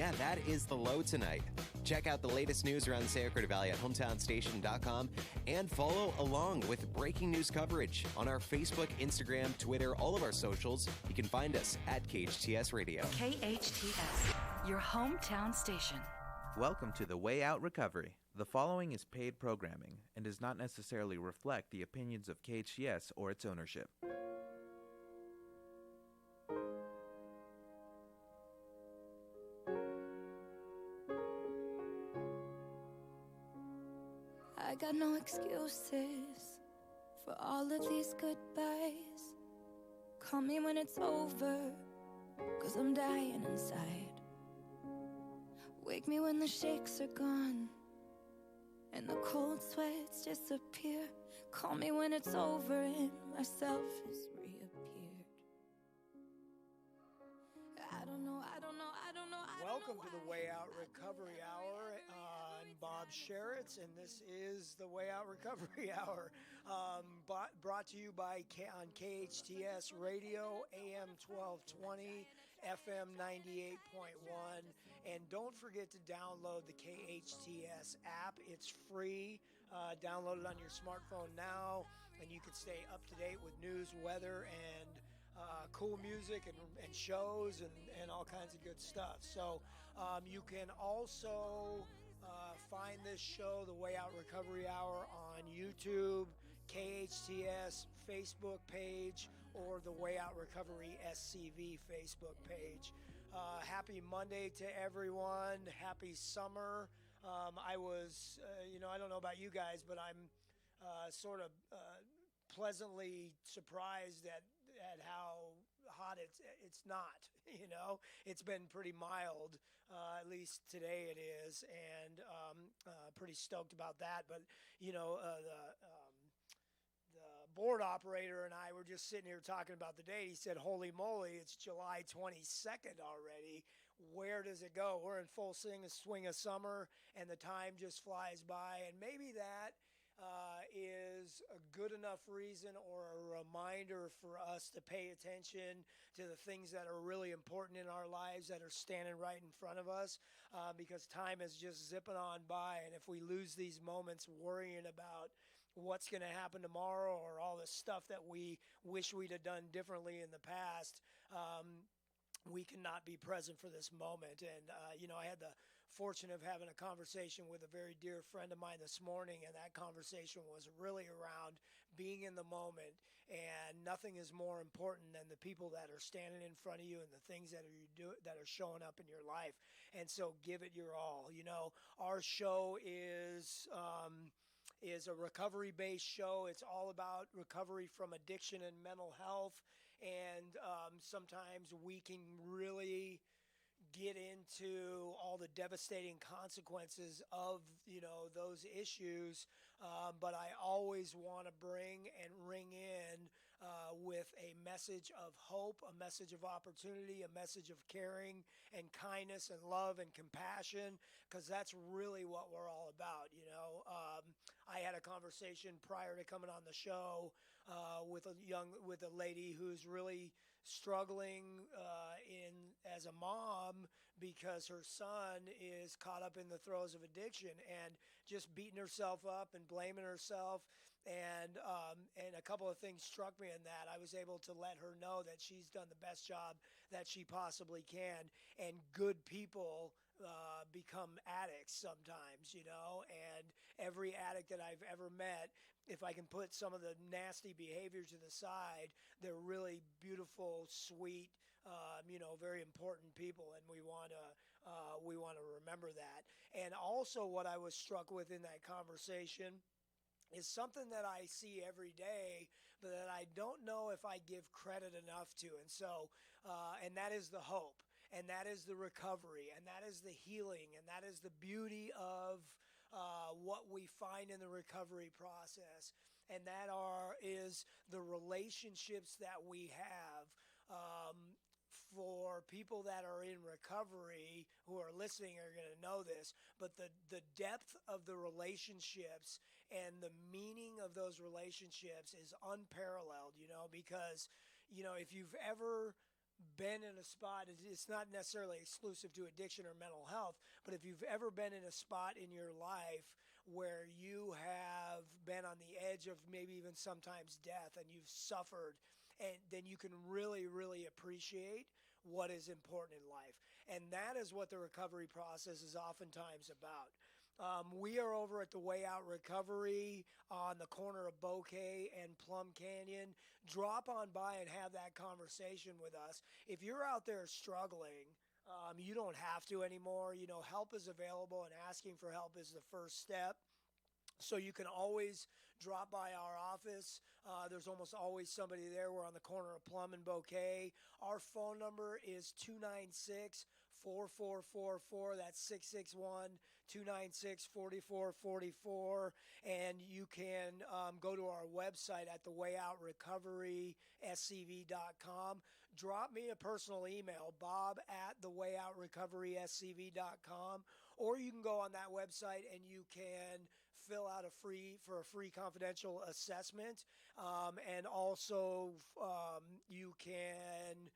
Yeah, that is the low tonight. Check out the latest news around the Santa Clarita Valley at hometownstation.com and follow along with breaking news coverage on our Facebook, Instagram, Twitter, all of our socials. You can find us at KHTS Radio. KHTS, your hometown station. Welcome to The Way Out Recovery. The following is paid programming and does not necessarily reflect the opinions of KHTS or its ownership. I got no excuses for all of these goodbyes. Call me when it's over, 'cause I'm dying inside. Wake me when the shakes are gone and the cold sweats disappear. Call me when it's over and myself has reappeared. I don't know. Welcome to the Way Out Recovery Hour. I'm Bob Sharits, and this is the Way Out Recovery Hour, brought to you by on KHTS Radio, AM 1220, FM 98.1. And don't forget to download the KHTS app. It's free. Download it on your smartphone now, and you can stay up to date with news, weather, and cool music and shows and all kinds of good stuff. So you can also find this show, The Way Out Recovery Hour, on YouTube, KHTS Facebook page, or the Way Out Recovery SCV Facebook page. Happy Monday to everyone. Happy summer. I was, I don't know about you guys, but I'm sort of pleasantly surprised at how hot it's not. It's been pretty mild, at least today it is, and pretty stoked about that. But the board operator and I were just sitting here talking about the date. He said, holy moly, it's July 22nd already. Where does it go? We're in full swing of summer, and the time just flies by. And maybe that is a good enough reason or a reminder for us to pay attention to the things that are really important in our lives that are standing right in front of us, because time is just zipping on by. And if we lose these moments worrying about what's going to happen tomorrow or all the stuff that we wish we'd have done differently in the past, we cannot be present for this moment. And, I had the fortune of having a conversation with a very dear friend of mine this morning, and that conversation was really around being in the moment. And nothing is more important than the people that are standing in front of you and the things that are showing up in your life. And so give it your all. Our show is a recovery-based show. It's all about recovery from addiction and mental health. And sometimes we can really get into all the devastating consequences of, those issues. But I always want to bring and ring in with a message of hope, a message of opportunity, a message of caring and kindness and love and compassion, because that's really what we're all about. I had a conversation prior to coming on the show with a lady who's really struggling as a mom because her son is caught up in the throes of addiction and just beating herself up and blaming herself. And a couple of things struck me in that. I was able to let her know that she's done the best job that she possibly can, and good people become addicts sometimes, and every addict that I've ever met, if I can put some of the nasty behaviors to the side, they're really beautiful, sweet, very important people, and we want to remember that. And also what I was struck with in that conversation is something that I see every day, but that I don't know if I give credit enough to. And so, and that is the hope, and that is the recovery, and that is the healing, and that is the beauty of what we find in the recovery process. And that is the relationships that we have. For people that are in recovery who are listening are going to know this, but the depth of the relationships and the meaning of those relationships is unparalleled, because, if you've ever been in a spot, it's not necessarily exclusive to addiction or mental health, but if you've ever been in a spot in your life where you have been on the edge of maybe even sometimes death and you've suffered, and then you can really, really appreciate what is important in life. And that is what the recovery process is oftentimes about. We are over at the Way Out Recovery on the corner of Bouquet and Plum Canyon. Drop on by and have that conversation with us. If you're out there struggling, you don't have to anymore. You know, help is available, and asking for help is the first step. So you can always drop by our office. There's almost always somebody there. We're on the corner of Plum and Bouquet. Our phone number is 296-4444. That's 661-296-4444. And you can go to our website at thewayoutrrecoveryscv.com. Drop me a personal email, bob@thewayoutrrecoveryscv.com. Or you can go on that website and you can fill out a free confidential assessment. And also you can,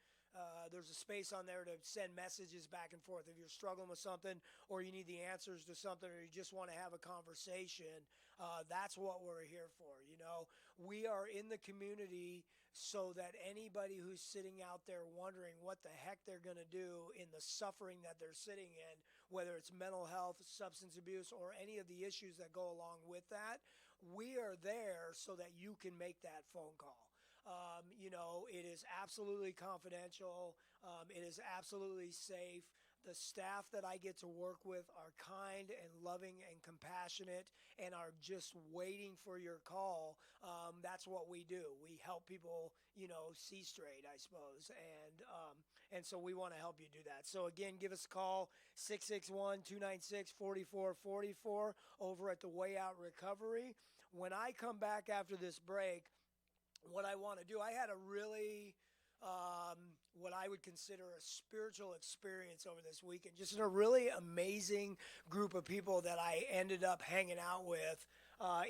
there's a space on there to send messages back and forth. If you're struggling with something, or you need the answers to something, or you just want to have a conversation, that's what we're here for. You know, we are in the community so that anybody who's sitting out there wondering what the heck they're going to do in the suffering that they're sitting in, whether it's mental health, substance abuse, or any of the issues that go along with that, we are there so that you can make that phone call. You know, it is absolutely confidential. It is absolutely safe. The staff that I get to work with are kind and loving and compassionate and are just waiting for your call. That's what we do. We help people, you know, see straight, I suppose. And so we want to help you do that. So again, give us a call, 661-296-4444 over at the Way Out Recovery. When I come back after this break, what I want to do, I had a really, what I would consider a spiritual experience over this weekend. Just a really amazing group of people that I ended up hanging out with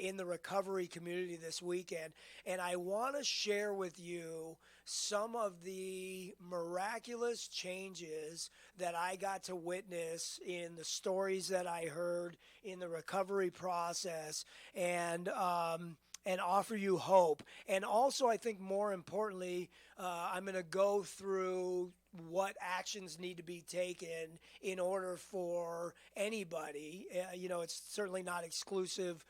in the recovery community this weekend. And I want to share with you some of the miraculous changes that I got to witness in the stories that I heard in the recovery process, and offer you hope. And also, I think more importantly, I'm going to go through what actions need to be taken in order for anybody. You know, it's certainly not exclusive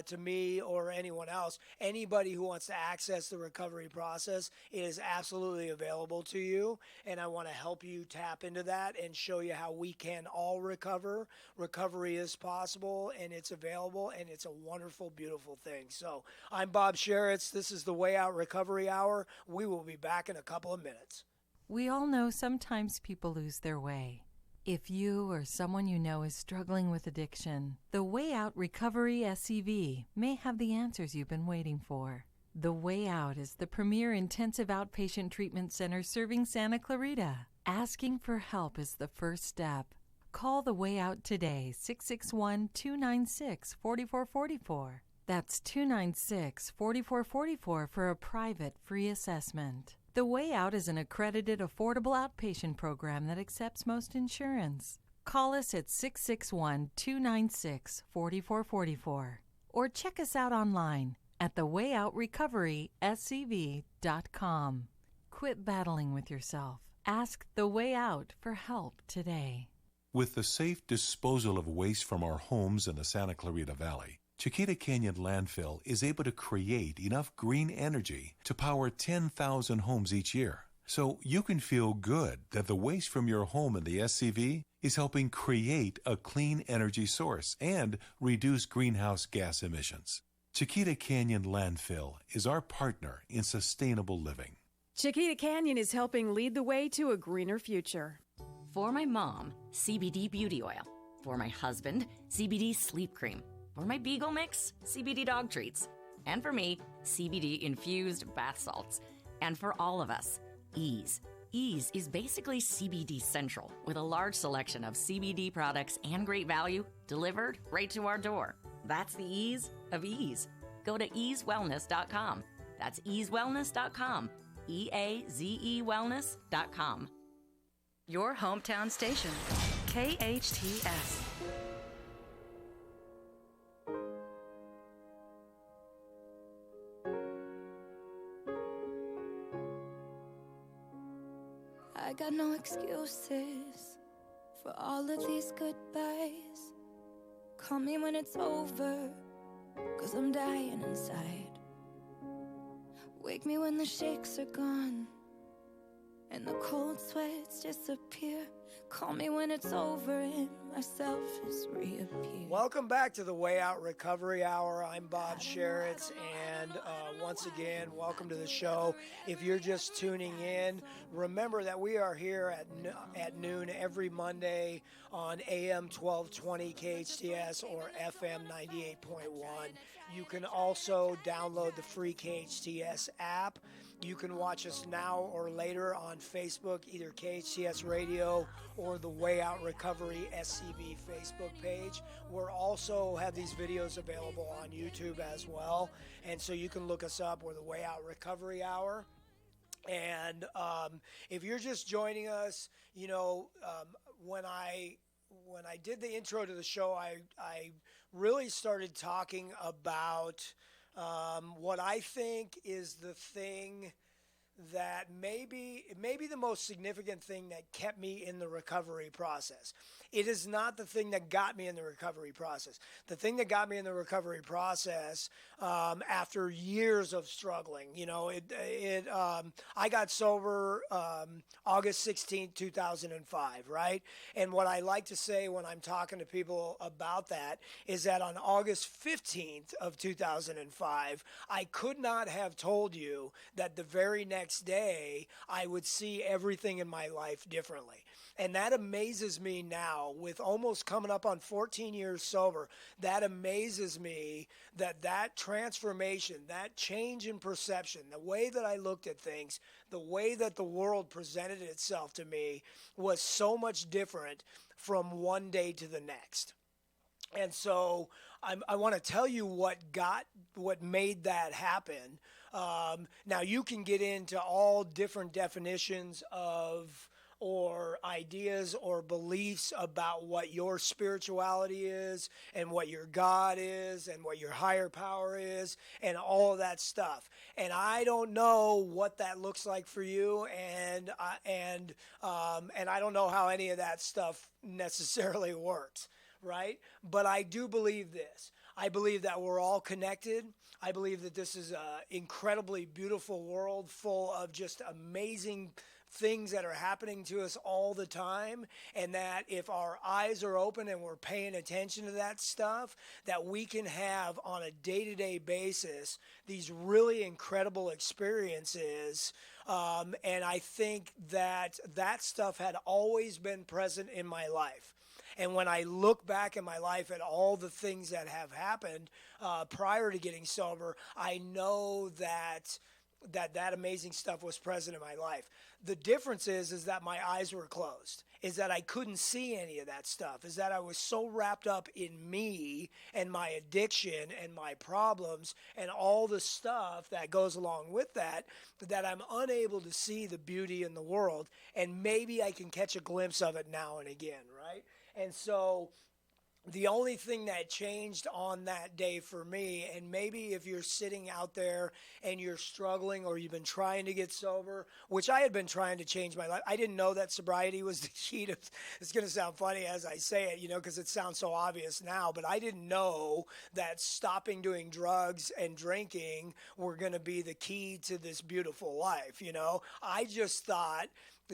to me or anyone else. Anybody who wants to access the recovery process, it is absolutely available to you. And I want to help you tap into that and show you how we can all recover. Recovery is possible, and it's available, and it's a wonderful, beautiful thing. So I'm Bob Sharits. This is the Way Out Recovery Hour. We will be back in a couple of minutes. We all know sometimes people lose their way. If you or someone you know is struggling with addiction, the Way Out Recovery SCV may have the answers you've been waiting for. The Way Out is the premier intensive outpatient treatment center serving Santa Clarita. Asking for help is the first step. Call the Way Out today, 661-296-4444. That's 296-4444 for a private free assessment. The Way Out is an accredited, affordable outpatient program that accepts most insurance. Call us at 661-296-4444 or check us out online at thewayoutrrecoveryscv.com. Quit battling with yourself. Ask The Way Out for help today. With the safe disposal of waste from our homes in the Santa Clarita Valley, Chiquita Canyon Landfill is able to create enough green energy to power 10,000 homes each year. So you can feel good that the waste from your home in the SCV is helping create a clean energy source and reduce greenhouse gas emissions. Chiquita Canyon Landfill is our partner in sustainable living. Chiquita Canyon is helping lead the way to a greener future. For my mom, CBD beauty oil. For my husband, CBD sleep cream. For my Beagle Mix, CBD dog treats. And for me, CBD infused bath salts. And for all of us, Ease. Ease is basically CBD Central with a large selection of CBD products and great value delivered right to our door. That's the ease of ease. Go to easewellness.com. That's easewellness.com. EAZEwellness.com. Your hometown station, KHTS. I got no excuses for all of these goodbyes. Call me when it's over, 'cause I'm dying inside. Wake me when the shakes are gone and the cold sweats disappear. Call me when it's over and myself has reappeared. Welcome back to the Way Out Recovery Hour. I'm Bob Sharits, and once again, welcome to the show. If you're just tuning in, remember that we are here at noon every Monday on AM 1220 KHTS or FM 98.1. You can also download the free KHTS app. You can watch us now or later on Facebook, either KHTS Radio or the Way Out Recovery SCV Facebook page. We're also have these videos available on YouTube as well. And so you can look us up. We're the Way Out Recovery Hour. And if you're just joining us, you know, when I did the intro to the show, I really started talking about what I think is the thing that maybe the most significant thing that kept me in the recovery process. It is not the thing that got me in the recovery process. The thing that got me in the recovery process after years of struggling, you know, I got sober August 16th, 2005, right? And what I like to say when I'm talking to people about that is that on August 15th of 2005, I could not have told you that the very next day I would see everything in my life differently. And that amazes me now, with almost coming up on 14 years sober. That amazes me that transformation, that change in perception, the way that I looked at things, the way that the world presented itself to me was so much different from one day to the next. And so I want to tell you what made that happen. Now you can get into all different definitions of or ideas or beliefs about what your spirituality is and what your God is and what your higher power is and all of that stuff. And I don't know what that looks like for you, and I don't know how any of that stuff necessarily works, right? But I do believe this. I believe that we're all connected. I believe that this is an incredibly beautiful world full of just amazing things that are happening to us all the time, and that if our eyes are open and we're paying attention to that stuff, that we can have on a day-to-day basis these really incredible experiences. And I think that stuff had always been present in my life. And when I look back in my life at all the things that have happened prior to getting sober, I know that amazing stuff was present in my life. The difference is that my eyes were closed, is that I couldn't see any of that stuff, is that I was so wrapped up in me and my addiction and my problems and all the stuff that goes along with that, that I'm unable to see the beauty in the world. And maybe I can catch a glimpse of it now and again, right? And so the only thing that changed on that day for me, and maybe if you're sitting out there and you're struggling or you've been trying to get sober, which I had been trying to change my life. I didn't know that sobriety was the key to, it's going to sound funny as I say it, you know, because it sounds so obvious now, but I didn't know that stopping doing drugs and drinking were going to be the key to this beautiful life, you know. I just thought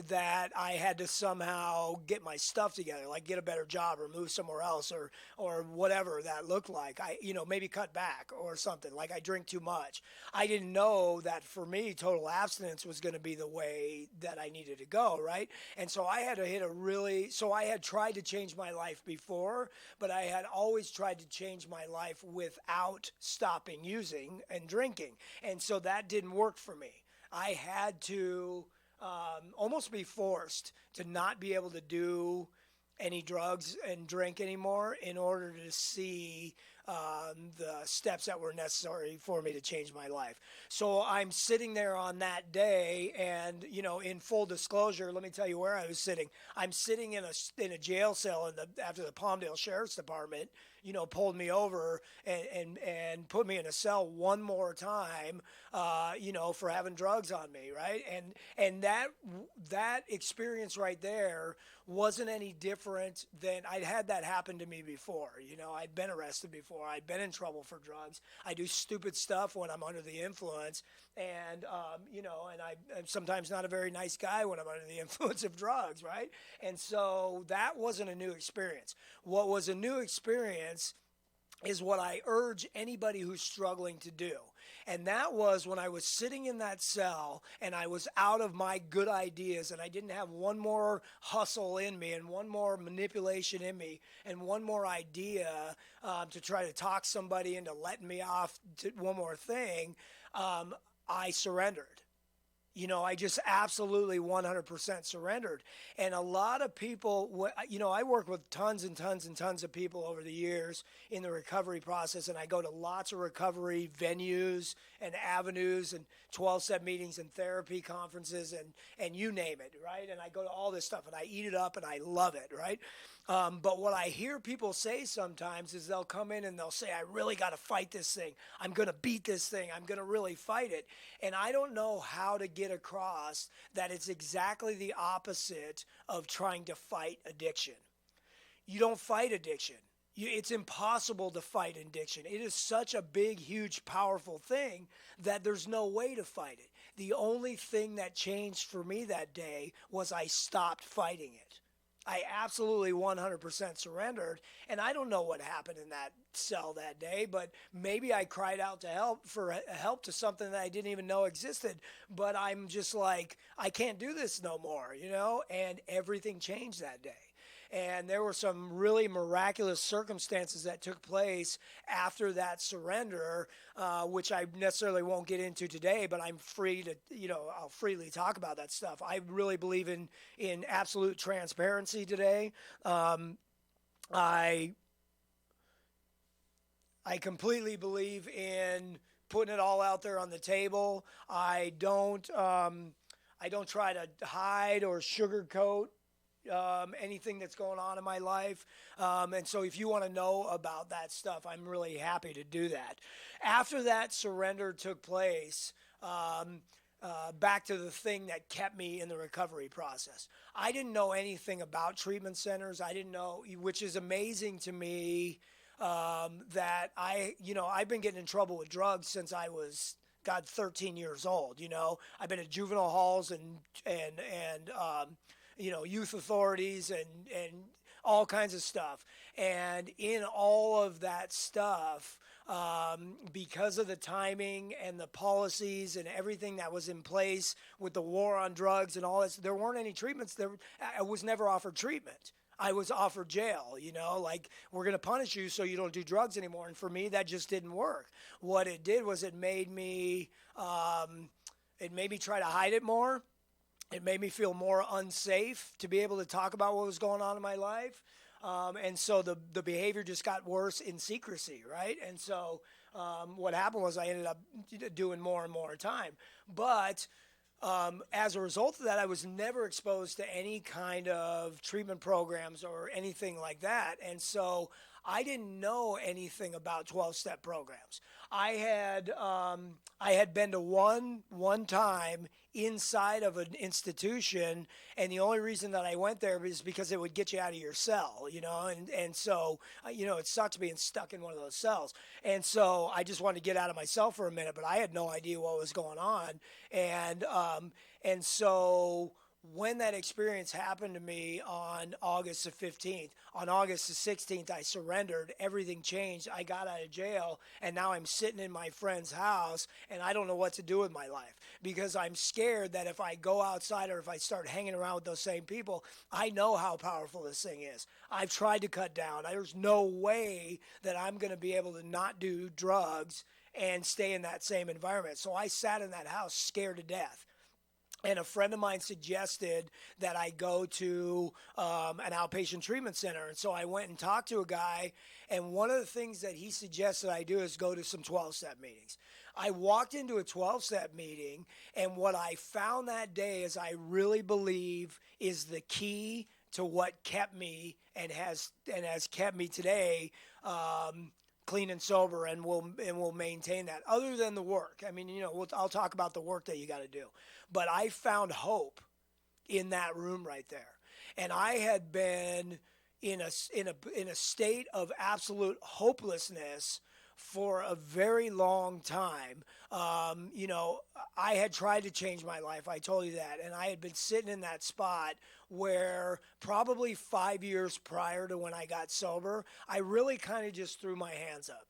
that I had to somehow get my stuff together, like get a better job or move somewhere else or whatever that looked like. Maybe cut back or something, like I drink too much. I didn't know that for me, total abstinence was going to be the way that I needed to go, right? And so I had to so I had tried to change my life before, but I had always tried to change my life without stopping using and drinking. And so that didn't work for me. I had to almost be forced to not be able to do any drugs and drink anymore in order to see the steps that were necessary for me to change my life. So I'm sitting there on that day, and in full disclosure, let me tell you where I was sitting. I'm sitting in a jail cell after the Palmdale Sheriff's Department pulled me over and put me in a cell one more time, for having drugs on me, right? And that experience right there wasn't any different than I'd had that happen to me before. I'd been arrested before. I'd been in trouble for drugs. I do stupid stuff when I'm under the influence, and I'm sometimes not a very nice guy when I'm under the influence of drugs, right? And so that wasn't a new experience. What was a new experience is what I urge anybody who's struggling to do. And that was when I was sitting in that cell and I was out of my good ideas, and I didn't have one more hustle in me and one more manipulation in me and one more idea to try to talk somebody into letting me off to one more thing. I surrendered. I just absolutely 100% surrendered. And a lot of people, I work with tons and tons and tons of people over the years in the recovery process, and I go to lots of recovery venues and avenues and 12-step meetings and therapy conferences and you name it, right? And I go to all this stuff, and I eat it up, and I love it, right? But what I hear people say sometimes is they'll come in and they'll say, I really got to fight this thing. I'm going to beat this thing. I'm going to really fight it. And I don't know how to get across that it's exactly the opposite of trying to fight addiction. You don't fight addiction. It's impossible to fight addiction. It is such a big, huge, powerful thing that there's no way to fight it. The only thing that changed for me that day was I stopped fighting it. I absolutely 100% surrendered, and I don't know what happened in that cell that day, but maybe I cried out for help to something that I didn't even know existed, but I'm just like, I can't do this no more, and everything changed that day. And there were some really miraculous circumstances that took place after that surrender, which I necessarily won't get into today, but I'm free to, I'll freely talk about that stuff. I really believe in absolute transparency today. I completely believe in putting it all out there on the table. I don't try to hide or sugarcoat anything that's going on in my life. And so if you want to know about that stuff, I'm really happy to do that. After that surrender took place, back to the thing that kept me in the recovery process. I didn't know anything about treatment centers. I didn't know, which is amazing to me, that I've been getting in trouble with drugs since I was 13 years old. I've been at juvenile halls and youth authorities and all kinds of stuff. And in all of that stuff, because of the timing and the policies and everything that was in place with the war on drugs and all this, there weren't any treatments. I was never offered treatment. I was offered jail, like, we're going to punish you so you don't do drugs anymore. And for me, that just didn't work. What it did was it made me try to hide it more. It made me feel more unsafe to be able to talk about what was going on in my life. And so the behavior just got worse in secrecy, right? And so what happened was I ended up doing more and more time. But as a result of that, I was never exposed to any kind of treatment programs or anything like that. And so I didn't know anything about 12-step programs. I had been to one time inside of an institution, and the only reason that I went there is because it would get you out of your cell, and so, it sucks being stuck in one of those cells. And so I just wanted to get out of my cell for a minute, but I had no idea what was going on. And so when that experience happened to me on August the 15th, on August the 16th, I surrendered. Everything changed. I got out of jail, and now I'm sitting in my friend's house, and I don't know what to do with my life because I'm scared that if I go outside or if I start hanging around with those same people, I know how powerful this thing is. I've tried to cut down. There's no way that I'm going to be able to not do drugs and stay in that same environment. So I sat in that house scared to death. And a friend of mine suggested that I go to an outpatient treatment center. And so I went and talked to a guy. And one of the things that he suggested I do is go to some 12-step meetings. I walked into a 12-step meeting, and what I found that day is I really believe is the key to what kept me and has kept me today clean and sober, and will maintain that. Other than the work, I mean, I'll talk about the work that you got to do, but I found hope in that room right there, and I had been in a state of absolute hopelessness for a very long time. I had tried to change my life. I told you that. And I had been sitting in that spot where probably 5 years prior to when I got sober, I really kind of just threw my hands up.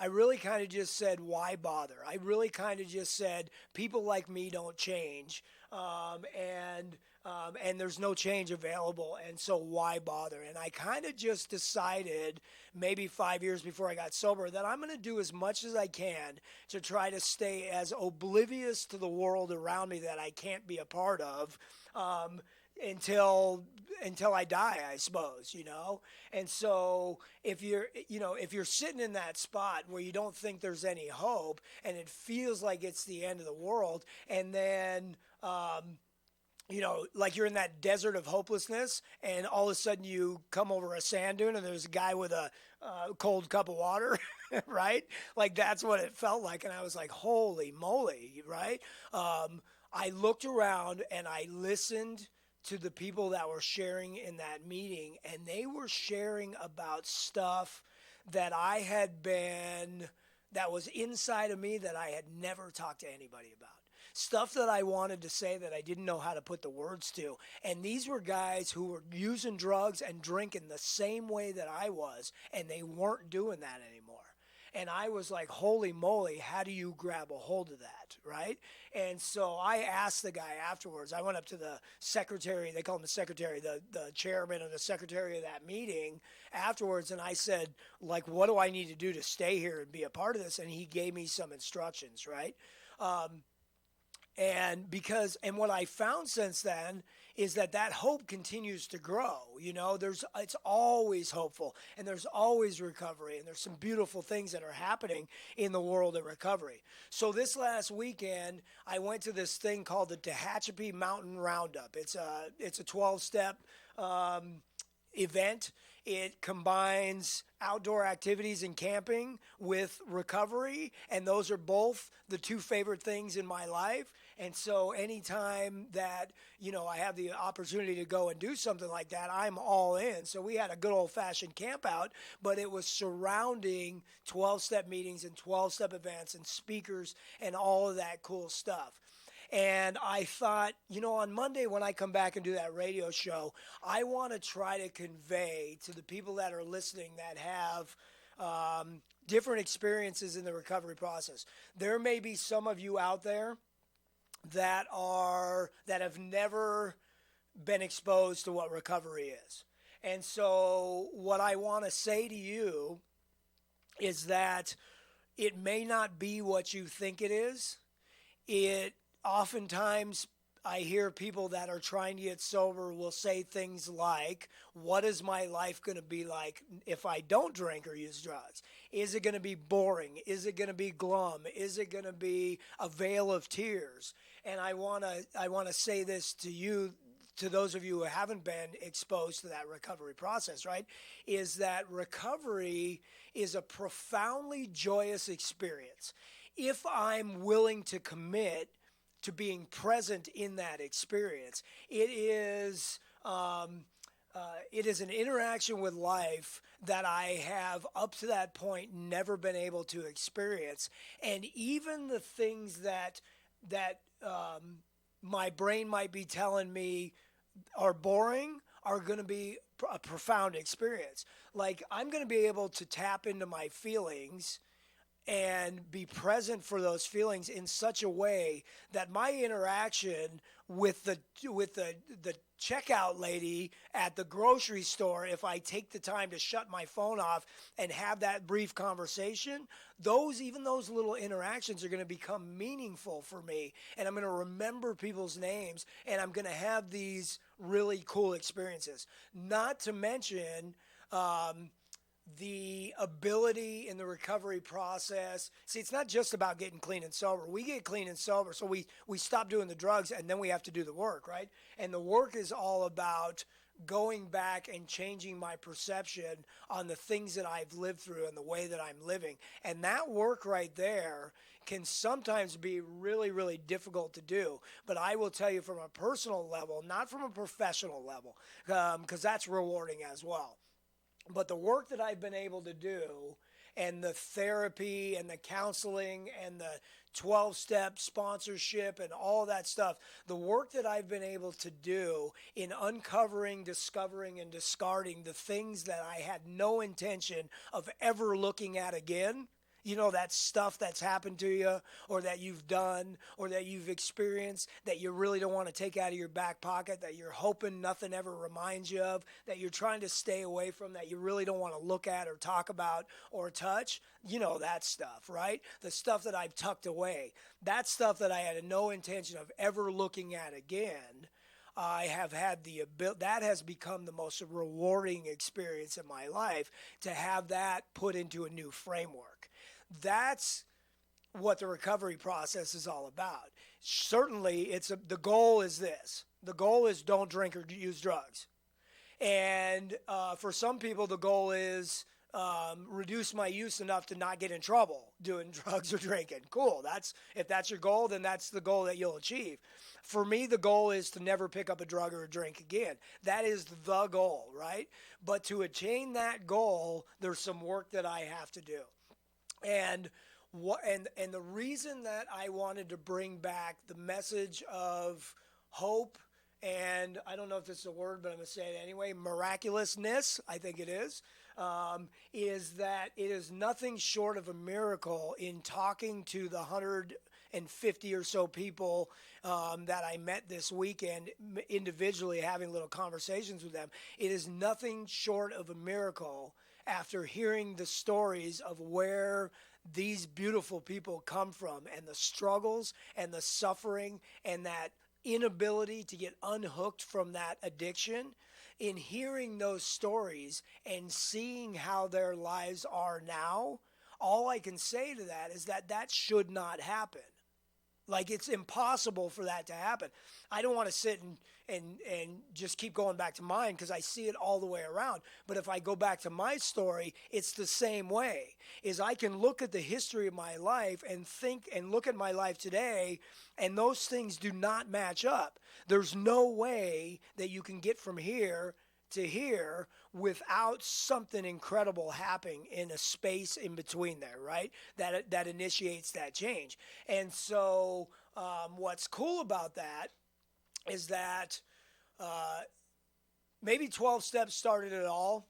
I really kind of just said, why bother? I really kind of just said, people like me don't change. And there's no change available, and so why bother? And I kind of just decided maybe 5 years before I got sober that I'm going to do as much as I can to try to stay as oblivious to the world around me that I can't be a part of until I die, I suppose, And so if you're sitting in that spot where you don't think there's any hope and it feels like it's the end of the world, and then like you're in that desert of hopelessness, and all of a sudden you come over a sand dune and there's a guy with a cold cup of water, right? Like that's what it felt like. And I was like, holy moly, right? I looked around and I listened to the people that were sharing in that meeting, and they were sharing about stuff that that was inside of me that I had never talked to anybody about. Stuff that I wanted to say that I didn't know how to put the words to. And these were guys who were using drugs and drinking the same way that I was, and they weren't doing that anymore. And I was like, holy moly, how do you grab a hold of that, right? And so I asked the guy afterwards. I went up to the secretary, they call him the secretary, the chairman or the secretary of that meeting afterwards, and I said, like, what do I need to do to stay here and be a part of this? And he gave me some instructions, right? And what I found since then is that hope continues to grow. It's always hopeful, and there's always recovery, and there's some beautiful things that are happening in the world of recovery. So this last weekend, I went to this thing called the Tehachapi Mountain Roundup. It's a 12-step event. It combines outdoor activities and camping with recovery, and those are both the two favorite things in my life. And so anytime that, I have the opportunity to go and do something like that, I'm all in. So we had a good old-fashioned camp out, but it was surrounding 12-step meetings and 12-step events and speakers and all of that cool stuff. And I thought, on Monday when I come back and do that radio show, I want to try to convey to the people that are listening that have different experiences in the recovery process. There may be some of you out there that have never been exposed to what recovery is. And so what I want to say to you is that it may not be what you think it is. Oftentimes, I hear people that are trying to get sober will say things like, what is my life going to be like if I don't drink or use drugs? Is it going to be boring? Is it going to be glum? Is it going to be a veil of tears? And I want to say this to you, to those of you who haven't been exposed to that recovery process, right, is that recovery is a profoundly joyous experience. If I'm willing to commit to being present in that experience, it is an interaction with life that I have up to that point never been able to experience. And even the things that my brain might be telling me are boring are going to be a profound experience. Like, I'm going to be able to tap into my feelings and be present for those feelings in such a way that my interaction with the checkout lady at the grocery store, if I take the time to shut my phone off and have that brief conversation, even those little interactions are going to become meaningful for me, and I'm going to remember people's names, and I'm going to have these really cool experiences. Not to mention the ability in the recovery process. See, it's not just about getting clean and sober. We get clean and sober, so we stop doing the drugs, and then we have to do the work, right? And the work is all about going back and changing my perception on the things that I've lived through and the way that I'm living. And that work right there can sometimes be really, really difficult to do. But I will tell you, from a personal level, not from a professional level, because that's rewarding as well. But the work that I've been able to do, and the therapy and the counseling and the 12-step sponsorship and all that stuff, the work that I've been able to do in uncovering, discovering, and discarding the things that I had no intention of ever looking at again. You know, that stuff that's happened to you, or that you've done, or that you've experienced, that you really don't want to take out of your back pocket, that you're hoping nothing ever reminds you of, that you're trying to stay away from, that you really don't want to look at or talk about or touch. You know, that stuff, right? The stuff that I've tucked away. That stuff that I had no intention of ever looking at again. I have had the ability, that has become the most rewarding experience in my life, to have that put into a new framework. That's what the recovery process is all about. Certainly, the goal is this. The goal is don't drink or use drugs. And for some people, the goal is reduce my use enough to not get in trouble doing drugs or drinking. Cool. If that's your goal, then that's the goal that you'll achieve. For me, the goal is to never pick up a drug or a drink again. That is the goal, right? But to attain that goal, there's some work that I have to do. And the reason that I wanted to bring back the message of hope, and I don't know if this is a word, but I'm going to say it anyway, miraculousness, I think it is that it is nothing short of a miracle in talking to the 150 or so people that I met this weekend, individually having little conversations with them. It is nothing short of a miracle, after hearing the stories of where these beautiful people come from, and the struggles and the suffering and that inability to get unhooked from that addiction. In hearing those stories and seeing how their lives are now, all I can say to that is that should not happen. Like, it's impossible for that to happen. I don't want to sit and just keep going back to mine, because I see it all the way around. But if I go back to my story, it's the same way. Is I can look at the history of my life and think and look at my life today, and those things do not match up. There's no way that you can get from here to here without something incredible happening in a space in between there, right? That initiates that change. And so what's cool about that is that maybe 12 steps started it all,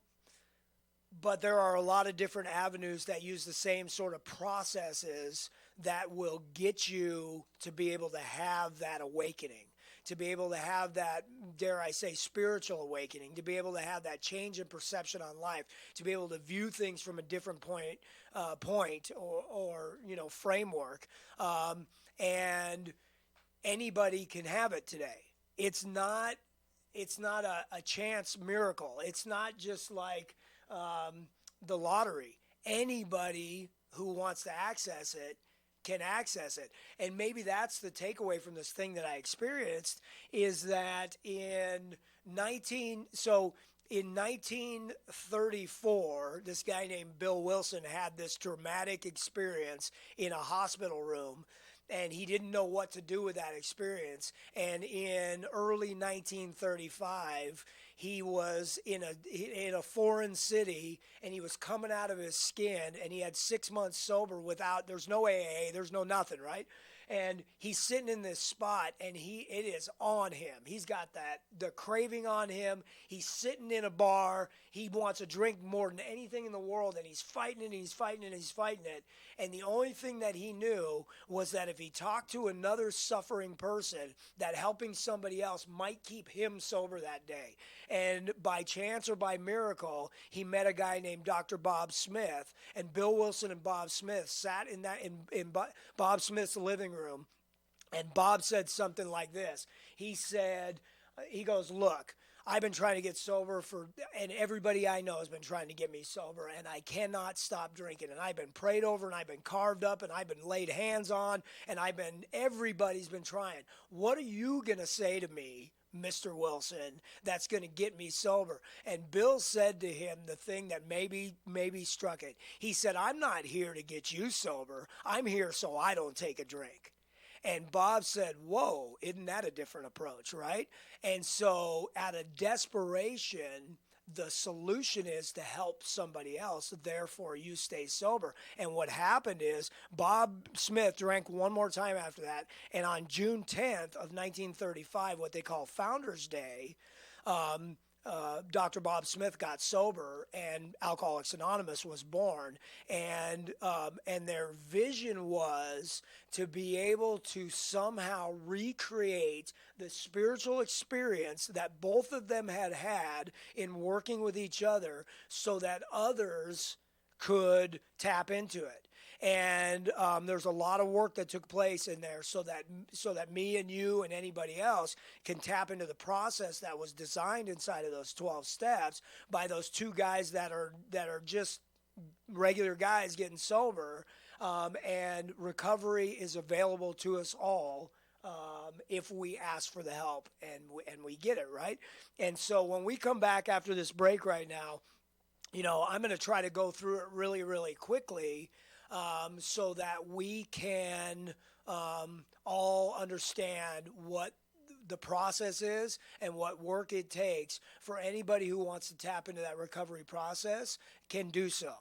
but there are a lot of different avenues that use the same sort of processes that will get you to be able to have that awakening, to be able to have that, dare I say, spiritual awakening, to be able to have that change in perception on life, to be able to view things from a different point or framework. And anybody can have it today. It's not a chance miracle. It's not just like the lottery. Anybody who wants to access it can access it. And maybe that's the takeaway from this thing that I experienced, is that in 1934, this guy named Bill Wilson had this dramatic experience in a hospital room, and he didn't know what to do with that experience. And in early 1935, he was in a foreign city, and he was coming out of his skin, and he had 6 months sober there's no AA, there's no nothing, right? And he's sitting in this spot, and it is on him. He's got the craving on him. He's sitting in a bar. He wants a drink more than anything in the world, and he's fighting it, and he's fighting it, and he's fighting it. And the only thing that he knew was that if he talked to another suffering person, that helping somebody else might keep him sober that day. And by chance or by miracle, he met a guy named Dr. Bob Smith, and Bill Wilson and Bob Smith sat in Bob Smith's living room, and Bob said something like this. He goes, look, I've been trying to get sober and everybody I know has been trying to get me sober, and I cannot stop drinking. And I've been prayed over, and I've been carved up, and I've been laid hands on, and everybody's been trying. What are you going to say to me, Mr. Wilson, that's going to get me sober? And Bill said to him the thing that maybe struck it. He said, I'm not here to get you sober. I'm here so I don't take a drink. And Bob said, whoa, isn't that a different approach, right? And so out of desperation, the solution is to help somebody else, therefore you stay sober. And what happened is Bob Smith drank one more time after that, and on June 10th of 1935, what they call Founders Day, Dr. Bob Smith got sober, and Alcoholics Anonymous was born, and their vision was to be able to somehow recreate the spiritual experience that both of them had in working with each other, so that others could tap into it. And there's a lot of work that took place in there so that me and you and anybody else can tap into the process that was designed inside of those 12 steps by those two guys that are just regular guys getting sober. And recovery is available to us all if we ask for the help and we get it, right? And so when we come back after this break right now, I'm going to try to go through it really, really quickly, so that we can all understand what the process is and what work it takes for anybody who wants to tap into that recovery process can do so.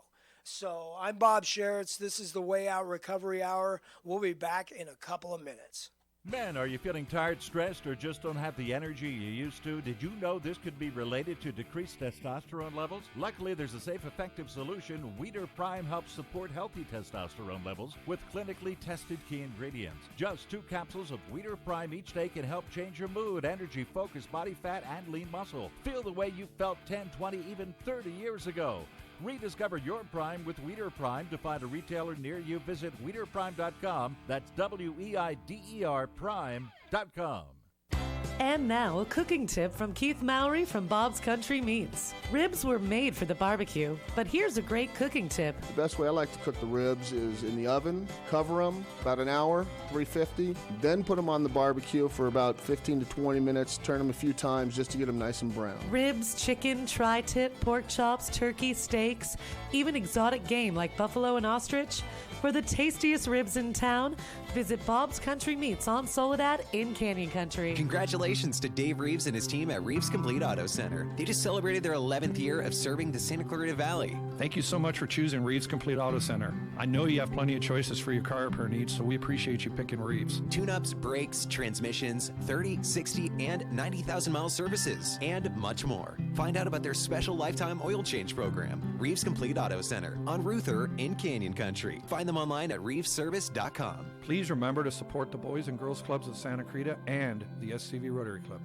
So I'm Bob Sharits. This is the Way Out Recovery Hour. We'll be back in a couple of minutes. Men, are you feeling tired, stressed, or just don't have the energy you used to? Did you know this could be related to decreased testosterone levels? Luckily, there's a safe, effective solution. Weeder Prime helps support healthy testosterone levels with clinically tested key ingredients. Just 2 capsules of Weeder Prime each day can help change your mood, energy, focus, body fat, and lean muscle. Feel the way you felt 10, 20, even 30 years ago. Rediscover your Prime with Weeder Prime. To find a retailer near you, visit WeederPrime.com. That's WEIDER Prime.com. And now, a cooking tip from Keith Mowry from Bob's Country Meats. Ribs were made for the barbecue, but here's a great cooking tip. The best way I like to cook the ribs is in the oven, cover them about an hour, 350, then put them on the barbecue for about 15 to 20 minutes, turn them a few times just to get them nice and brown. Ribs, chicken, tri-tip, pork chops, turkey, steaks, even exotic game like buffalo and ostrich. For the tastiest ribs in town, visit Bob's Country Meats on Soledad in Canyon Country. Congratulations to Dave Reeves and his team at Reeves Complete Auto Center. They just celebrated their 11th year of serving the Santa Clarita Valley. Thank you so much for choosing Reeves Complete Auto Center. I know you have plenty of choices for your car repair needs, so we appreciate you picking Reeves. Tune-ups, brakes, transmissions, 30, 60, and 90,000-mile services, and much more. Find out about their special lifetime oil change program. Reeves Complete Auto Center on Ruther in Canyon Country. Find them online at reeveservice.com. Please remember to support the Boys and Girls Clubs of Santa Clarita and the SCV Rotary Club.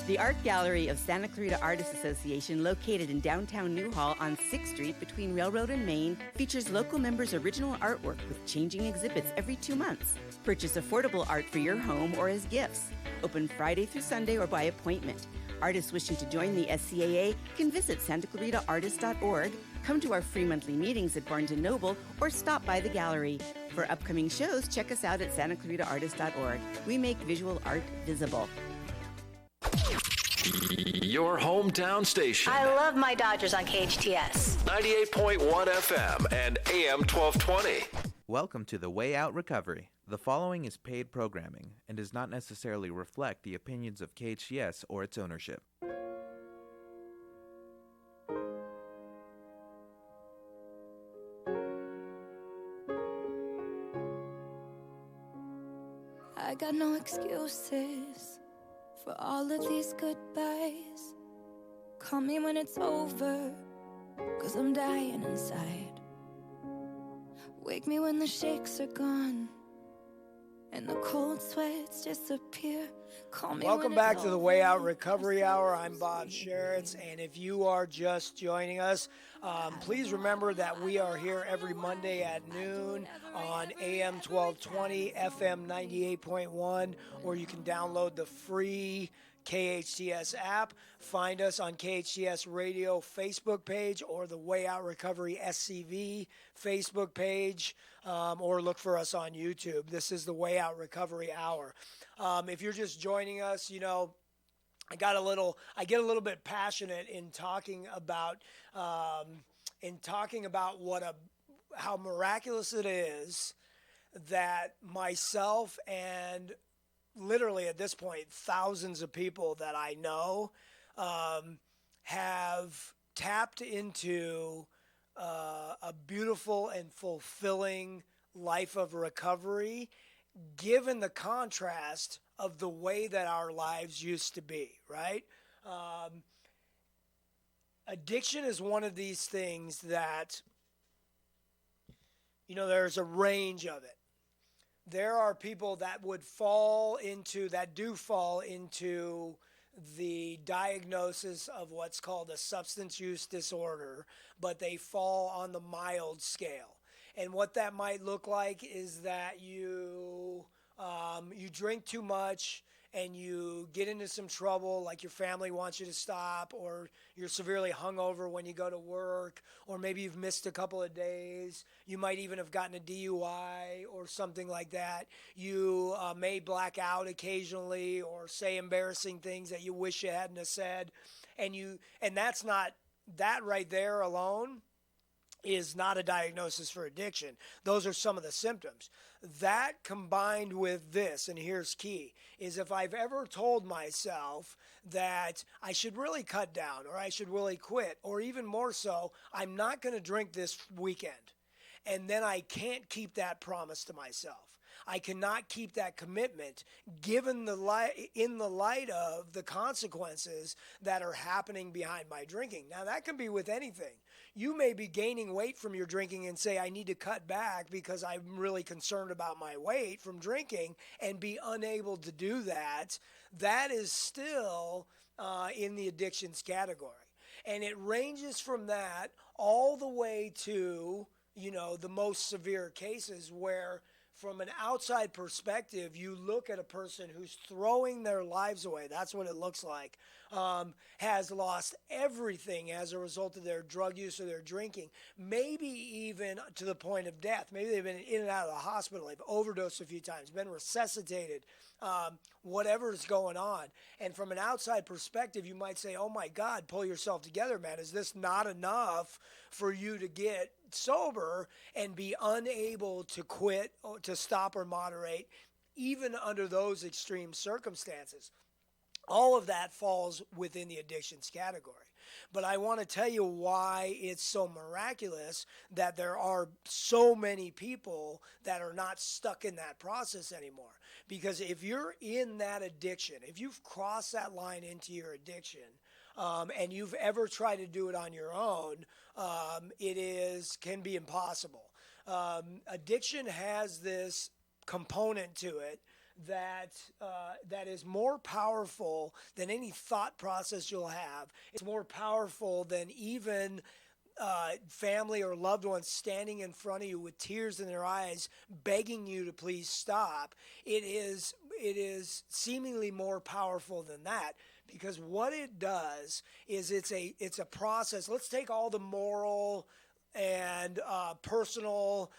The Art Gallery of Santa Clarita Artists Association, located in downtown Newhall on 6th Street between Railroad and Main, features local members' original artwork with changing exhibits every 2 months. Purchase affordable art for your home or as gifts. Open Friday through Sunday or by appointment. Artists wishing to join the SCAA can visit santaclaritaartist.org, come to our free monthly meetings at Barnes & Noble, or stop by the gallery. For upcoming shows, check us out at santaclaritaartist.org. We make visual art visible. Your hometown station. I love my Dodgers on KHTS. 98.1 FM and AM 1220. Welcome to the Way Out Recovery. The following is paid programming and does not necessarily reflect the opinions of KHTS or its ownership. I got no excuses for all of these goodbyes. Call me when it's over, 'cause I'm dying inside. Wake me when the shakes are gone and the cold sweats disappear. Call me. Welcome back to the Way Out Recovery Hour. I'm Bob Sharits, and if you are just joining us, please remember that we are here every Monday at noon on AM 1220, FM 98.1, or you can download the free KHTS app. Find us on KHTS Radio Facebook page or the Way Out Recovery SCV Facebook page, or look for us on YouTube. This is the Way Out Recovery Hour. If you're just joining us, you know, I get a little bit passionate in talking about how miraculous it is that myself and literally at this point thousands of people that I know have tapped into a beautiful and fulfilling life of recovery, given the contrast of the way that our lives used to be, right? Addiction is one of these things that, you know, there's a range of it. There are people that do fall into the diagnosis of what's called a substance use disorder, but they fall on the mild scale. And what that might look like is that you drink too much and you get into some trouble, like your family wants you to stop, or you're severely hungover when you go to work, or maybe you've missed a couple of days. You might even have gotten a DUI or something like that. You may black out occasionally or say embarrassing things that you wish you hadn't have said. And that right there alone is not a diagnosis for addiction. Those are some of the symptoms. That combined with this, and here's key, is if I've ever told myself that I should really cut down or I should really quit, or even more so, I'm not going to drink this weekend, and then I can't keep that promise to myself. I cannot keep that commitment given in the light of the consequences that are happening behind my drinking. Now, that can be with anything. You may be gaining weight from your drinking and say, I need to cut back because I'm really concerned about my weight from drinking, and be unable to do that. That is still in the addictions category. And it ranges from that all the way to, you know, the most severe cases where, from an outside perspective, you look at a person who's throwing their lives away. That's what it looks like. Has lost everything as a result of their drug use or their drinking, maybe even to the point of death. Maybe they've been in and out of the hospital. They've overdosed a few times, been resuscitated, whatever's going on. And from an outside perspective, you might say, oh my God, pull yourself together, man. Is this not enough for you to get sober and be unable to quit or to stop or moderate, even under those extreme circumstances? All of that falls within the addictions category. But I want to tell you why it's so miraculous that there are so many people that are not stuck in that process anymore. Because if you're in that addiction, if you've crossed that line into your addiction, and you've ever tried to do it on your own, can be impossible. Addiction has this component to it that is more powerful than any thought process you'll have. It's more powerful than even family or loved ones standing in front of you with tears in their eyes, begging you to please stop. It is seemingly more powerful than that, because what it does is it's a process. Let's take all the moral and personal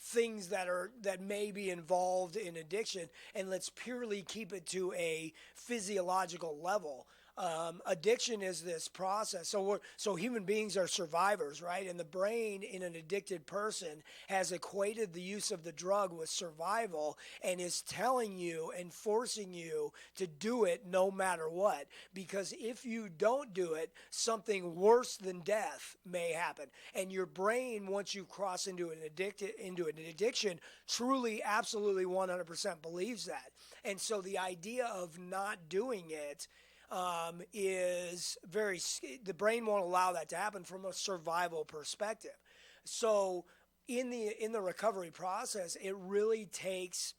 things that may be involved in addiction, and let's purely keep it to a physiological level. Addiction is this process. So human beings are survivors, right? And the brain in an addicted person has equated the use of the drug with survival and is telling you and forcing you to do it no matter what. Because if you don't do it, something worse than death may happen. And your brain, once you cross into an addiction, truly, absolutely 100% believes that. And so the idea of not doing it is the brain won't allow that to happen from a survival perspective. So in the recovery process, it really takes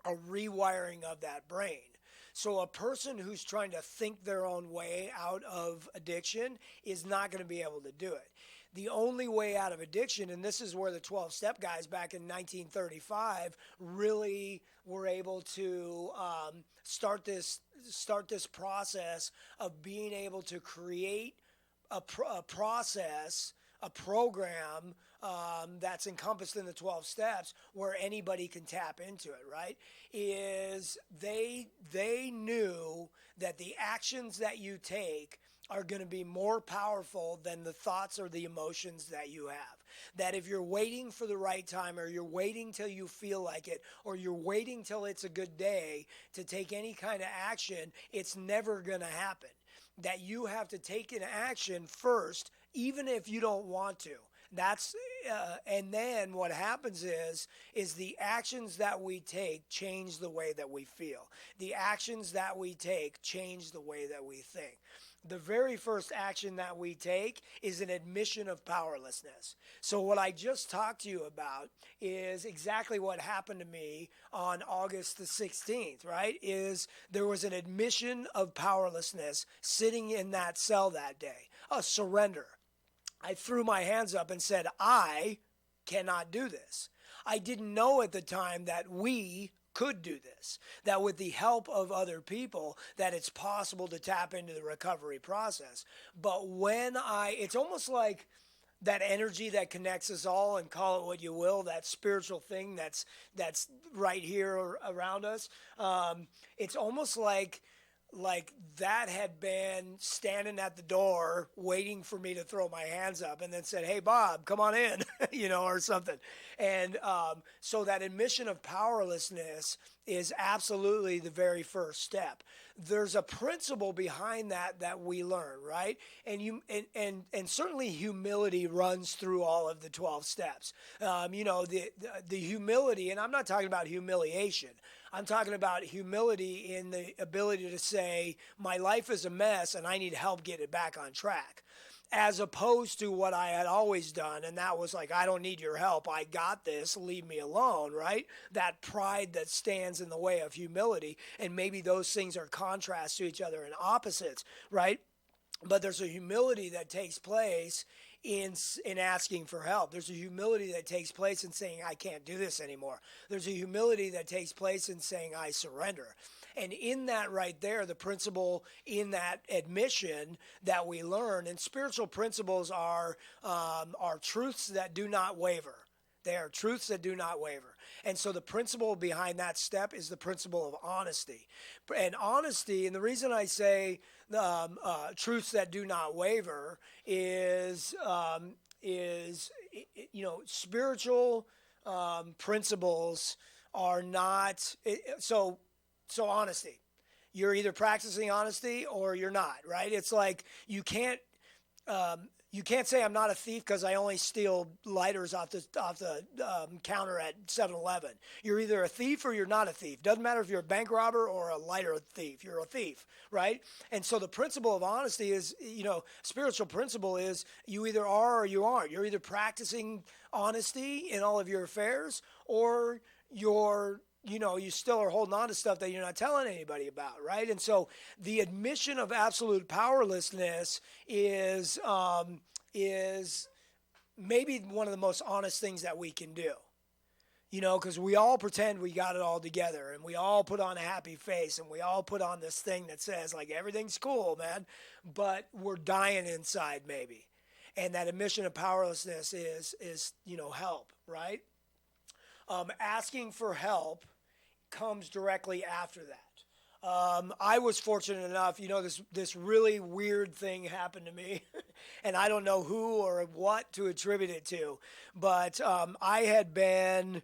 a rewiring of that brain. So a person who's trying to think their own way out of addiction is not going to be able to do it. The only way out of addiction, and this is where the 12-step guys back in 1935 really were able to start this process of being able to create a process, a program that's encompassed in the 12 steps where anybody can tap into it, right? Is they knew that the actions that you take are going to be more powerful than the thoughts or the emotions that you have. That if you're waiting for the right time, or you're waiting till you feel like it, or you're waiting till it's a good day to take any kind of action, it's never going to happen. That you have to take an action first, even if you don't want to. And then what happens is the actions that we take change the way that we feel. The actions that we take change the way that we think. The very first action that we take is an admission of powerlessness. So what I just talked to you about is exactly what happened to me on August the 16th, right? Is there was an admission of powerlessness sitting in that cell that day, a surrender. I threw my hands up and said, I cannot do this. I didn't know at the time that we could do this, that with the help of other people, that it's possible to tap into the recovery process. But it's almost like that energy that connects us all, and call it what you will, that spiritual thing that's right here around us. It's almost like that had been standing at the door waiting for me to throw my hands up, and then said, hey, Bob, come on in, or something. And so that admission of powerlessness is absolutely the very first step. There's a principle behind that we learn, right? And certainly humility runs through all of the 12 steps. The humility, and I'm not talking about humiliation. I'm talking about humility in the ability to say, my life is a mess and I need help get it back on track. As opposed to what I had always done, and that was like, I don't need your help, I got this, leave me alone, right? That pride that stands in the way of humility, and maybe those things are contrasts to each other and opposites, right? But there's a humility that takes place in asking for help. There's a humility that takes place in saying, I can't do this anymore. There's a humility that takes place in saying, I surrender. And in that right there, the principle in that admission that we learn, and spiritual principles are truths that do not waver. They are truths that do not waver. And so the principle behind that step is the principle of honesty. And honesty, and the reason I say truths that do not waver is spiritual principles are not, so honesty. You're either practicing honesty or you're not, right? It's like you can't say I'm not a thief because I only steal lighters off the counter at 7-Eleven. You're either a thief or you're not a thief. Doesn't matter if you're a bank robber or a lighter thief. You're a thief, right? And so the principle of honesty is, spiritual principle is you either are or you aren't. You're either practicing honesty in all of your affairs, or you still are holding on to stuff that you're not telling anybody about, right? And so the admission of absolute powerlessness is maybe one of the most honest things that we can do. Because we all pretend we got it all together, and we all put on a happy face, and we all put on this thing that says, like, everything's cool, man, but we're dying inside maybe. And that admission of powerlessness is help, right? Asking for help comes directly after that. I was fortunate enough, this really weird thing happened to me, and I don't know who or what to attribute it to, but I had been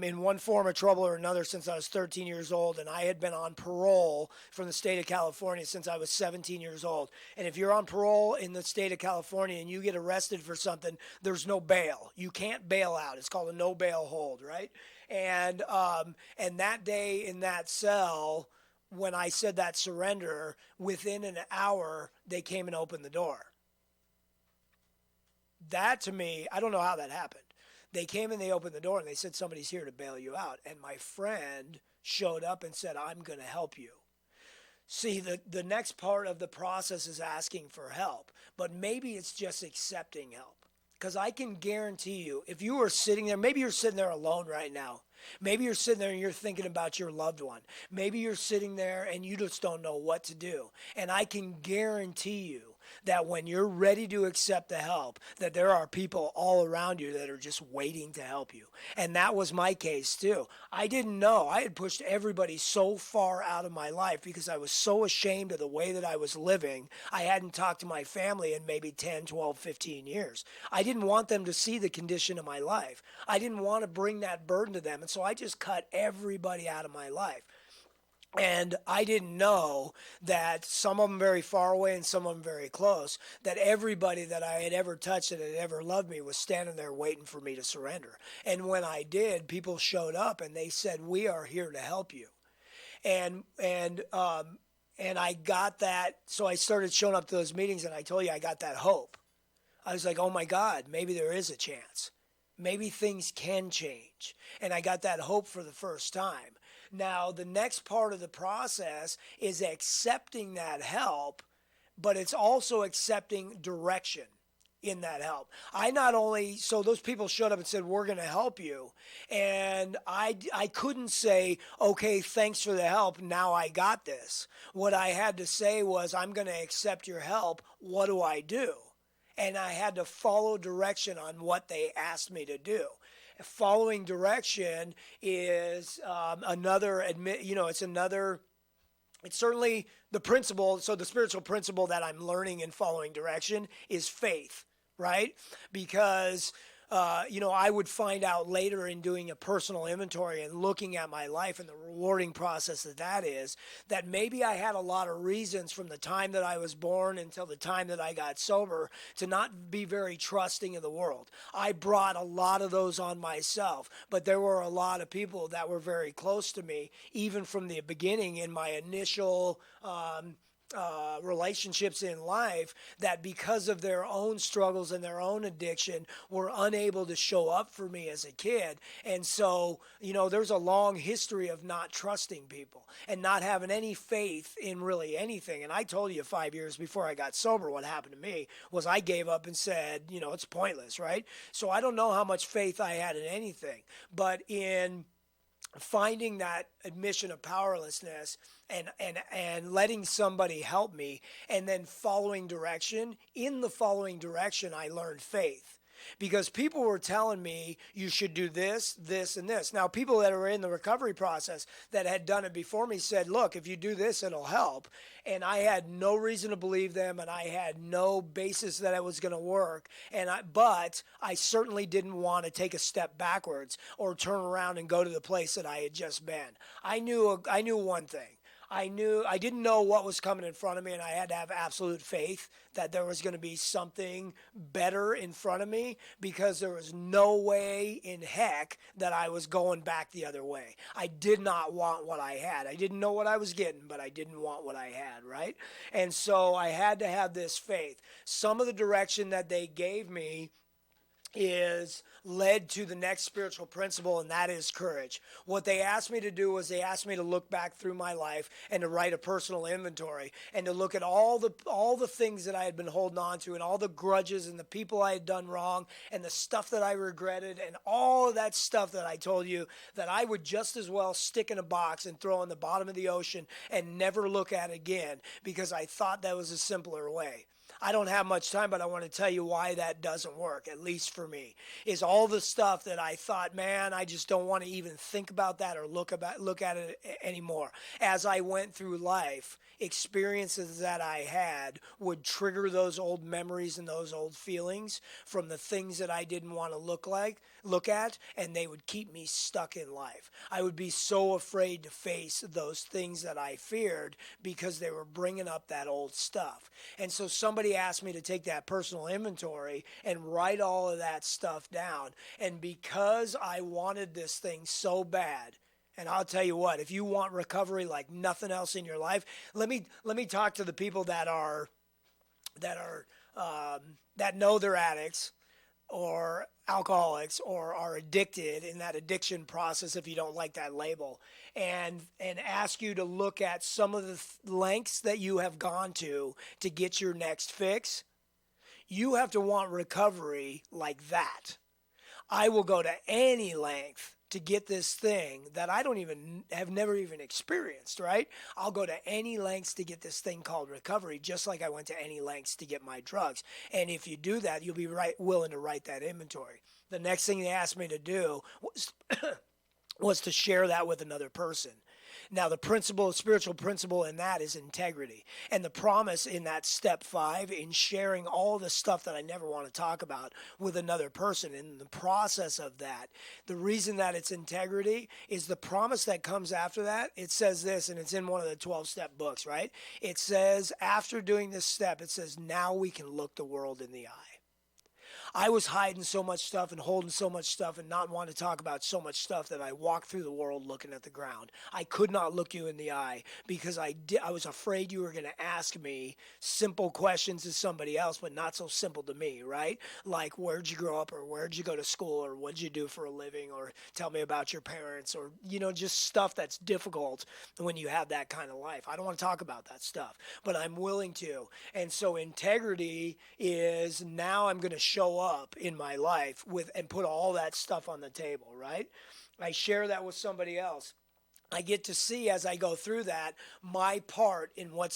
in one form of trouble or another since I was 13 years old, and I had been on parole from the state of California since I was 17 years old. And if you're on parole in the state of California and you get arrested for something, there's no bail. You can't bail out. It's called a no bail hold, right? And that day in that cell, when I said that surrender, within an hour, they came and opened the door. That to me, I don't know how that happened. They came and they opened the door and they said, somebody's here to bail you out. And my friend showed up and said, I'm going to help you. See, the next part of the process is asking for help, but maybe it's just accepting help. Because I can guarantee you, if you were sitting there, maybe you're sitting there alone right now. Maybe you're sitting there and you're thinking about your loved one. Maybe you're sitting there and you just don't know what to do. And I can guarantee you that when you're ready to accept the help, that there are people all around you that are just waiting to help you. And that was my case too. I didn't know. I had pushed everybody so far out of my life because I was so ashamed of the way that I was living. I hadn't talked to my family in maybe 10, 12, 15 years. I didn't want them to see the condition of my life. I didn't want to bring that burden to them. And so I just cut everybody out of my life. And I didn't know that some of them very far away and some of them very close, that everybody that I had ever touched that had ever loved me was standing there waiting for me to surrender. And when I did, people showed up and they said, we are here to help you. And I got that. So I started showing up to those meetings and I told you I got that hope. I was like, oh my God, maybe there is a chance. Maybe things can change. And I got that hope for the first time. Now, the next part of the process is accepting that help, but it's also accepting direction in that help. So those people showed up and said, we're going to help you. And I couldn't say, okay, thanks for the help. Now I got this. What I had to say was, I'm going to accept your help. What do I do? And I had to follow direction on what they asked me to do. Following direction is it's certainly the principle. So the spiritual principle that I'm learning in following direction is faith, right? Because I would find out later in doing a personal inventory and looking at my life and the rewarding process that is, that maybe I had a lot of reasons from the time that I was born until the time that I got sober to not be very trusting of the world. I brought a lot of those on myself, but there were a lot of people that were very close to me, even from the beginning in my initial relationships in life, that because of their own struggles and their own addiction were unable to show up for me as a kid. And so, there's a long history of not trusting people and not having any faith in really anything. And I told you 5 years before I got sober, what happened to me was I gave up and said, it's pointless, right? So I don't know how much faith I had in anything, but in finding that admission of powerlessness and letting somebody help me and then following direction. In the following direction, I learned faith. Because people were telling me you should do this, this, and this. Now, people that were in the recovery process that had done it before me said, look, if you do this, it'll help. And I had no reason to believe them, and I had no basis that it was going to work. But I certainly didn't want to take a step backwards or turn around and go to the place that I had just been. I knew one thing. I didn't know what was coming in front of me, and I had to have absolute faith that there was going to be something better in front of me, because there was no way in heck that I was going back the other way. I did not want what I had. I didn't know what I was getting, but I didn't want what I had, right? And so I had to have this faith. Some of the direction that they gave me is led to the next spiritual principle, and that is courage. What they asked me to do was they asked me to look back through my life and to write a personal inventory and to look at all the things that I had been holding on to and all the grudges and the people I had done wrong and the stuff that I regretted and all of that stuff that I told you that I would just as well stick in a box and throw in the bottom of the ocean and never look at again, because I thought that was a simpler way. I don't have much time, but I want to tell you why that doesn't work, at least for me, is all the stuff that I thought, man, I just don't want to even think about that or look at it anymore. As I went through life, experiences that I had would trigger those old memories and those old feelings from the things that I didn't want to look at, and they would keep me stuck in life. I would be so afraid to face those things that I feared because they were bringing up that old stuff. And so somebody asked me to take that personal inventory and write all of that stuff down. And because I wanted this thing so bad, and I'll tell you what, if you want recovery like nothing else in your life, let me talk to the people that know they're addicts or alcoholics or are addicted in that addiction process, if you don't like that label, and ask you to look at some of the lengths that you have gone to get your next fix. You have to want recovery like that. I will go to any length to get this thing that I have never even experienced, right? I'll go to any lengths to get this thing called recovery, just like I went to any lengths to get my drugs. And if you do that, you'll be willing to write that inventory. The next thing they asked me to do was to share that with another person. Now, the spiritual principle in that is integrity. And the promise in that step 5 in sharing all the stuff that I never want to talk about with another person. In the process of that, the reason that it's integrity is the promise that comes after that. It says this, and it's in one of the 12-step books, right? It says, after doing this step, it says, now we can look the world in the eye. I was hiding so much stuff and holding so much stuff and not wanting to talk about so much stuff that I walked through the world looking at the ground. I could not look you in the eye because I was afraid you were going to ask me simple questions to somebody else, but not so simple to me, right? Like, where'd you grow up, or where'd you go to school, or what'd you do for a living, or tell me about your parents, or, just stuff that's difficult when you have that kind of life. I don't want to talk about that stuff, but I'm willing to. And so integrity is, now I'm going to show up in my life and put all that stuff on the table, right? I share that with somebody else. I get to see, as I go through that, my part in what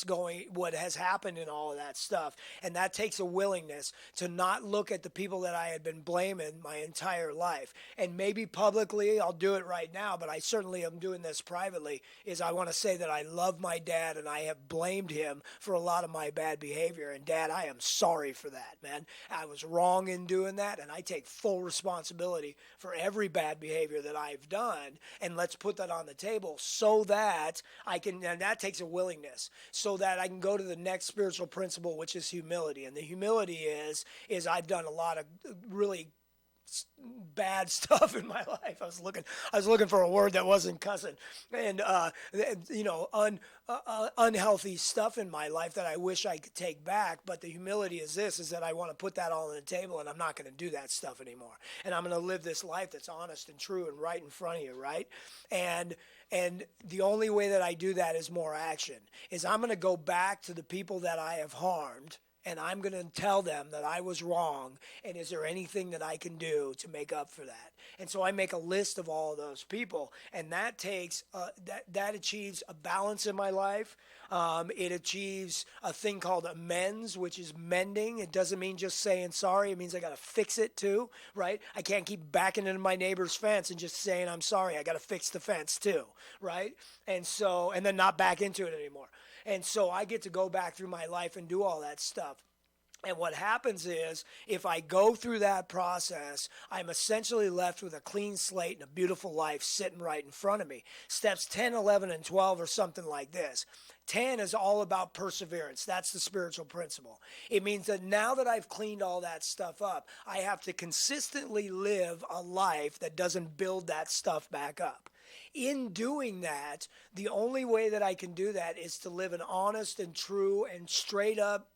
has happened in all of that stuff. And that takes a willingness to not look at the people that I had been blaming my entire life. And maybe publicly, I'll do it right now, but I certainly am doing this privately, is I want to say that I love my dad and I have blamed him for a lot of my bad behavior. And Dad, I am sorry for that, man. I was wrong in doing that, and I take full responsibility for every bad behavior that I've done. And let's put that on the table, so that I can, and that takes a willingness, so that I can go to the next spiritual principle, which is humility. And the humility is I've done a lot of really bad stuff in my life. I was looking for a word that wasn't cussing, and unhealthy stuff in my life that I wish I could take back. But the humility is that I want to put that all on the table, and I'm not going to do that stuff anymore. And I'm going to live this life that's honest and true and right in front of you, right? And the only way that I do that is more action. Is I'm going to go back to the people that I have harmed, and I'm going to tell them that I was wrong, and is there anything that I can do to make up for that? And so I make a list of all of those people, and that takes that achieves a balance in my life. It achieves a thing called amends, which is mending. It doesn't mean just saying sorry. It means I got to fix it too, right? I can't keep backing into my neighbor's fence and just saying I'm sorry. I got to fix the fence too, right? And then not back into it anymore. And so I get to go back through my life and do all that stuff. And what happens is, if I go through that process, I'm essentially left with a clean slate and a beautiful life sitting right in front of me. Steps 10, 11, and 12 are something like this. 10 is all about perseverance. That's the spiritual principle. It means that now that I've cleaned all that stuff up, I have to consistently live a life that doesn't build that stuff back up. In doing that, the only way that I can do that is to live an honest and true and straight up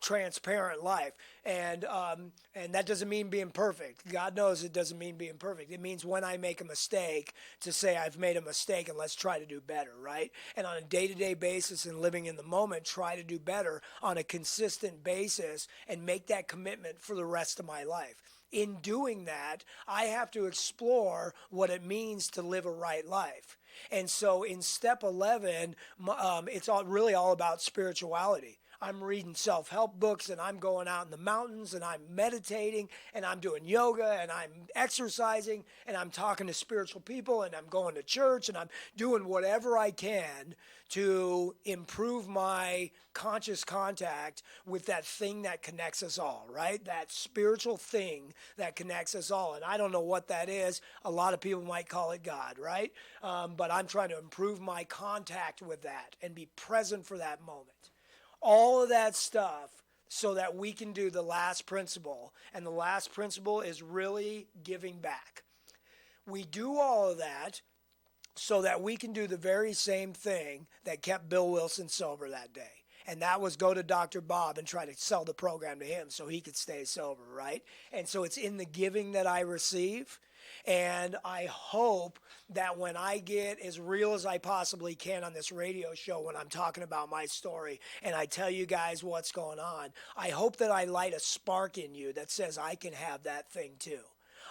transparent life. And that doesn't mean being perfect. God knows it doesn't mean being perfect. It means when I make a mistake, to say I've made a mistake and let's try to do better, right? And on a day-to-day basis and living in the moment, try to do better on a consistent basis and make that commitment for the rest of my life. In doing that, I have to explore what it means to live a right life. And so in step 11, it's really all about spirituality. I'm reading self-help books, and I'm going out in the mountains, and I'm meditating, and I'm doing yoga, and I'm exercising, and I'm talking to spiritual people, and I'm going to church, and I'm doing whatever I can to improve my conscious contact with that thing that connects us all, right? That spiritual thing that connects us all. And I don't know what that is. A lot of people might call it God, right? But I'm trying to improve my contact with that and be present for that moment. All of that stuff so that we can do the last principle. And the last principle is really giving back. We do all of that so that we can do the very same thing that kept Bill Wilson sober that day. And that was go to Dr. Bob and try to sell the program to him so he could stay sober, right? And so it's in the giving that I receive. And I hope that when I get as real as I possibly can on this radio show when I'm talking about my story and I tell you guys what's going on, I hope that I light a spark in you that says I can have that thing too.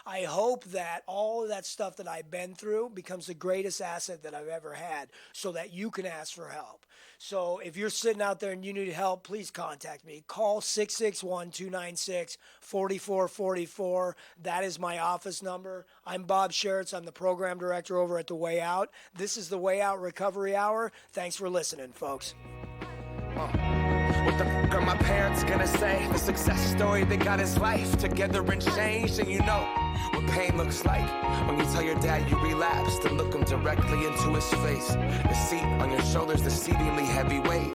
I hope that all of that stuff that I've been through becomes the greatest asset that I've ever had so that you can ask for help. So if you're sitting out there and you need help, please contact me. Call 661-296-4444. That is my office number. I'm Bob Sharits. I'm the program director over at The Way Out. This is The Way Out Recovery Hour. Thanks for listening, folks. What the fuck are my parents gonna say? The success story that got his life together and changed. And you know what pain looks like when you tell your dad you relapsed and look him directly into his face. The seat on your shoulders, the exceedingly heavy weight.